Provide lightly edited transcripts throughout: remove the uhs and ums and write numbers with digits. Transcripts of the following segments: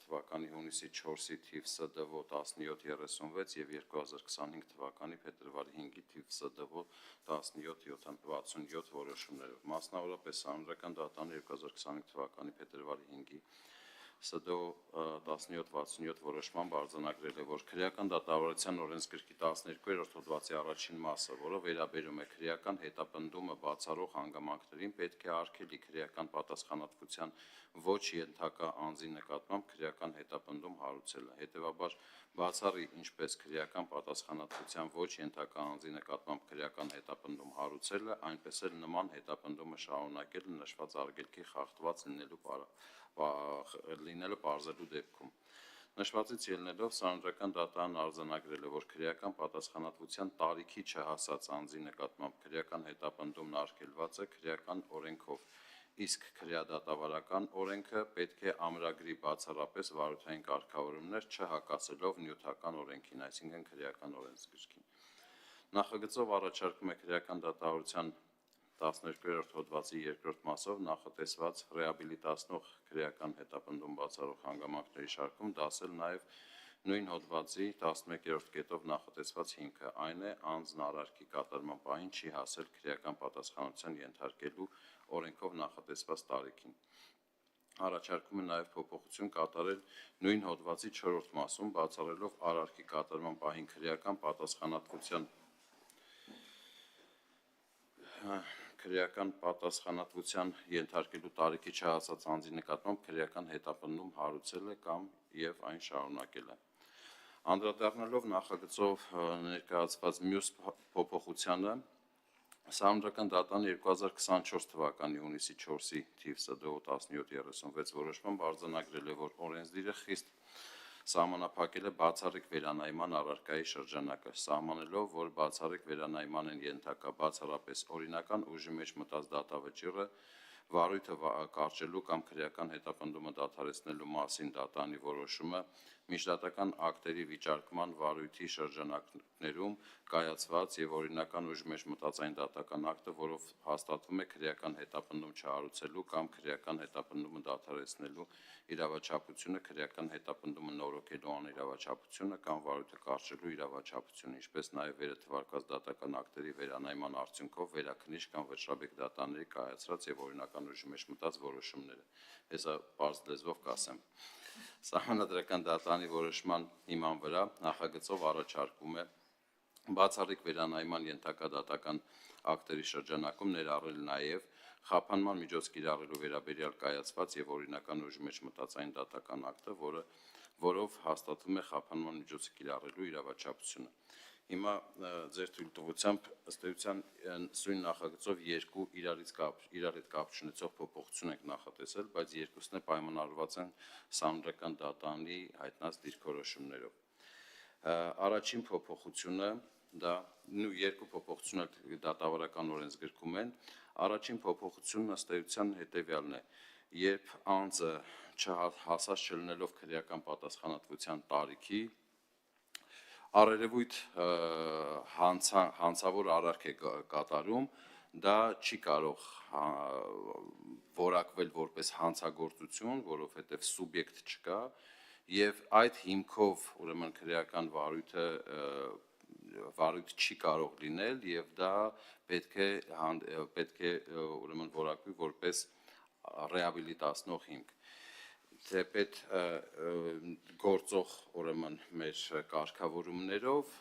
թվականի հունիսի 4-ի թիվ ՍԴՎ 1736 եւ 2025 թվականի փետրվարի 5-ի թիվ ՍԴՎ 1767 որոշումներով։ Մասնավորապես Սահմանադրական դատարանի 2025 թվականի փետրվարի 5-ի ՍԴՎ 1767 որոշմամբ արձանագրել է, որ քրեական դատավարության օրենսգրքի 12-րդ հոդվածի առաջին մասը, որը վերաբերում է քրեական հետապնդումը բացառող հանգամանքներին, պետք է արգելի քրեական պատասխանատվության ոչ ենթակա անձի նկատմամբ քրեական հետապնդում հարուցելը։ Հետևաբար, բացառի ինչպես քրեական պատասխանատվության ոչ ենթակա անձի նկատմամբ քրեական հետապնդում հարուցելը, այնպես էլ նման հետապնդումը շարունակելը նշված արգելքի խախտված լինելը պարզելու դեպքում։ Նշվածից ելնելով Սահմանադրական դատարանն արձանագրել է, որ քրեական պատասխանատվության տարիքի չհասած անձի նկատմամբ քրեական հետապնդումն արգելված է քրեական օրենքով, իսկ քրեադատավարական օրենքը պետք է ամրագրի բացառապես վարույթային կարգավորումներ չհակասելով նյութական օրենքին, այսինքն քրեական օրենսգրքին։ Նախագծով առաջարկում է քրեական դատավարության 12-րդ հոդվածի 2-րդ մասով նախատեսված ռեաբիլիտացնող քրեական հետապնդում բացառող հանգամանքների շարքում դասել նաև նույն հոդվածի 11-րդ կետով նախատեսված հիմքը, այն է անձն արարքի կատարման պահին չի հասել քրեական պատասխանատվության ենթարկելու օրենքով նախատեսված տարիքին։ Առաջարկում է նաև փոփոխություն կատարել նույն հոդվածի 4-րդ մասում, բացառելով արարքի կատարման պահին քրեական պատասխանատվության ենթարկելու տարիքի չհասած անձի նկատմամբ քրեական հետապնդում հարուցելը կամ եւ այն շարունակելը։ Անդրադառնալով նախագծով ներկայացված մյուս փոփոխությանը, Սահմանադրական դատարանը 2024 թվականի հունիսի 4-ի թիվ ՍԴՎ 1736 որոշմամբ արձանագրել է, որ օրենսդիրը խիստ սահմանափակել է բացառիկ վերանայման առարկայի շրջանակը, սահմանելով, որ բացառիկ վերանայման են ենթակա բացառապես օրինական ուժի մեջ մտած դատավճիռը, վարույթը կարճելու կամ քրեական հետապնդումը դադարեցնելու մասին դատարանի որոշումը, միջդատական ակտերի վիճարկման վարույթի շրջանակներում կայացված եւ օրինական ուժի մեջ մտած այն դատական ակտը, որով հաստատվում է քրեական հետապնդում չհարուցելու կամ քրեական հետապնդումը դադարեցնելու իրավաչափությունը, քրեական հետապնդումը նորոգելու անիրավաչափությունը կամ վարույթը կարճելու իրավաչափությունը, ինչպես նաեւ վերը թվարկած դատական ակտերի վերանայման արդյունքով վերաքննիչ կամ վճռաբեկ դատարանների կայացրած եւ օրինական ուժի մեջ մտած որոշումները։ Հեսա պարզ լեզվով կասեմ։ Սահմանադրական դատարանի որոշման հիման վրա նախագծով առաջարկում է բացառիկ վերանայման ենթակա դատական ակտերի շրջանակում ներառել նաև խափանման միջոց կիրառելու վերաբերյալ կայացված եւ օրինական ուժի մեջ մտած այն դատական ակտը, որով հաստատվում է խափանման միջոցը կիրառելու իրավաչափությունը։ Հիմա ձեր թույլտվությամբ ըստ էության սույն նախագծով երկու իրար հետ կապ չունեցող փոփոխություն ենք նախատեսել, բայց երկուսն է պայմանավորված են Սահմանադրական դատարանի հայտնած դիրքորոշումներով։ Առաջին փոփոխությունը դա երկու փոփոխություն դատավարական օրենսգրքում են։ Առաջին փոփոխությունն ըստ էության հետևյալն է. երբ անձը հասած չլինելով քրեական պատասխանատվության տարիքի, առերևույթ հանցավոր արարք է կատարում, դա չի կարող որակվել որպես հանցագործություն, որովհետև սուբյեկտ չկա, եւ այդ հիմքով ուրեմն քրեական վարույթ չի կարող լինել եւ դա պետք է ուրեմն որակվի որպես ռեաբիլիտացնող հիմք։ Թեպետ գործող ուրեմն մեր կարգավորումներով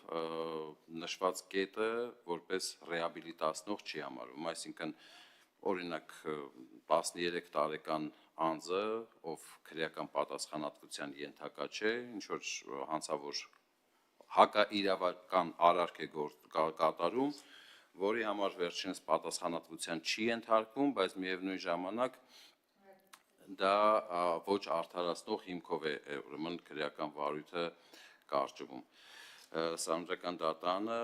նշված կետը որպես ռեաբիլիտացնող չի համարվում, այսինքն օրինակ 13 տարեկան անձը, ով քրեական պատասխանատվության ենթակա չէ, ինչ որ հանցավոր հակաիրավական արարք է կատարում, որի համար վերջինս պատասխանատվության չի ենթարկվում, բայց միևնույն ժամանակ դա ոչ արդարացնող հիմքով է ուրեմն քրեական վարույթը կարճվում։ Սահմանադրական դատարանը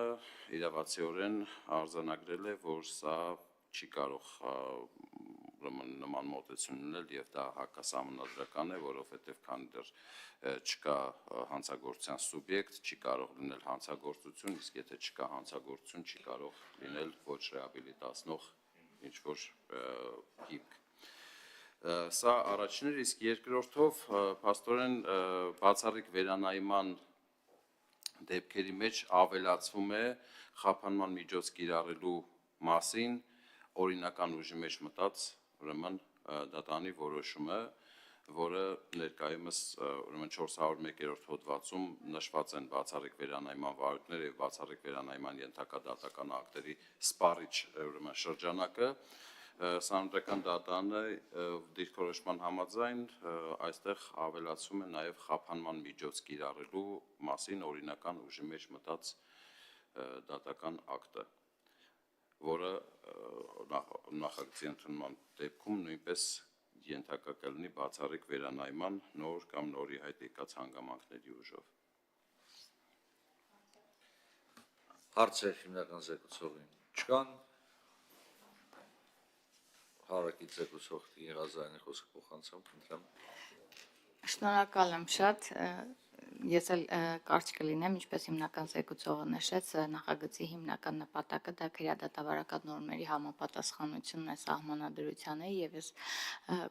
իրավացիորեն արձանագրել է, որ սա չի կարող ուրեմն նման մոտեցում լինել եւ դա հակասահմանադրական է, որովհետեւ քանի դեռ չկա հանցագործության սուբյեկտ, չի կարող լինել հանցագործություն, իսկ եթե չկա հանցագործություն, չի կարող լինել ոչ ռեաբիլիտացնող ինչ որ հիմք։ Սա առաջինն էր, իսկ երկրորդով փաստորեն բացառիկ վերանայման դեպքերի մեջ ավելացվում է խափանման միջոց կիրառելու մասին օրինական ուժի մեջ մտած ուրեմն դատանի որոշումը, որը ներկայումս ուրեմն 401-րդ հոդվածում նշված են բացառիկ վերանայման վարույթները եւ բացառիկ վերանայման ենթակա դատական ակտերի սպառիչ ուրեմն շրջանակը Սանրական դատանը դիրքորոշման համաձայն այստեղ ավելացում է նաև խափանման միջոց կիրառելու մասին օրինական ուժի մեջ մտած դատական ակտը, որը նախագծի ընդունման դեպքում նույնպես ենթակա կլինի բացառիկ վերանայման նոր կամ նորի հայտ եկած հանգամանքների ուժով։ Հարցեր հիմնական զեկուցողին չկան։ Հարակից զեկուցողի Ղազարյանի խոսքը փոխանցեմ, խնդրեմ։ Շնորհակալ եմ շատ, ես էլ կարճ կլինեմ, ինչպես հիմնական զեկուցողը նշեց, նախագծի հիմնական նպատակը դա քրեադատավարական նորմերի համապատասխանությունն է սահմանադրությանը եւ ես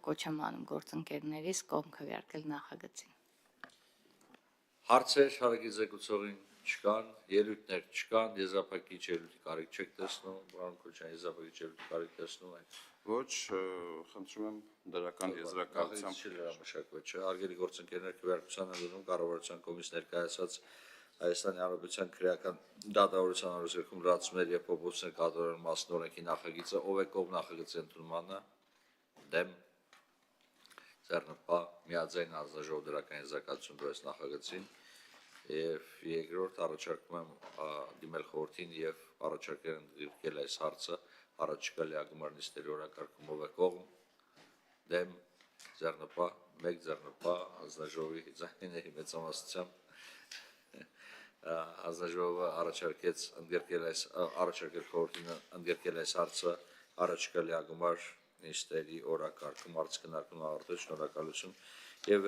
կոչ եմ անում գործընկերներիս կողմ քվեարկել նախագծին։ Հարցեր հարակից զեկուցողին չկան, ելույթներ չկան, եզրափակիչ ելույթի կարիք չեք տեսնում, պարոն Քոչարյան, եզրափակիչ ելույթի կարիք տեսնում եք։ Ոչ, խնդրում եմ դրական եզրակացությամբ Մշակվեց չէ, հարգելի գործընկերներ, քվեարկության ընդունում կառավարության կողմից ներկայացած Հայաստանի Հանրապետության քրեական դատավորության օրենսգրքում լրացումներ եւ փոփոխություններ կատարելու մասին օրենքի նախագիծը ով է կողմ նախագծի ընդունմանը դեմ ձեռնպահ միաձայն հանձնաժողով դրական եզրակացություն դրեց նախագծին եւ երկրորդ առաջարկում եմ դիմել խորհրդին եւ առաջարկել ընդգրկել այս հարցը առաջիկա լիագումար նիստերի օրակարգում ով է կողմ դեմ ձեռնպահ մեկ ձեռնպահ հանձնաժողովի ձայների մեծամասնությամբ հանձնաժողովը առաջարկեց առաջարկել խորհրդին ընդգրկել այս հարցը առաջիկա լիագումար նիստերի օրակարգում հարց քննարկում ավարտել շնորհակալություն եւ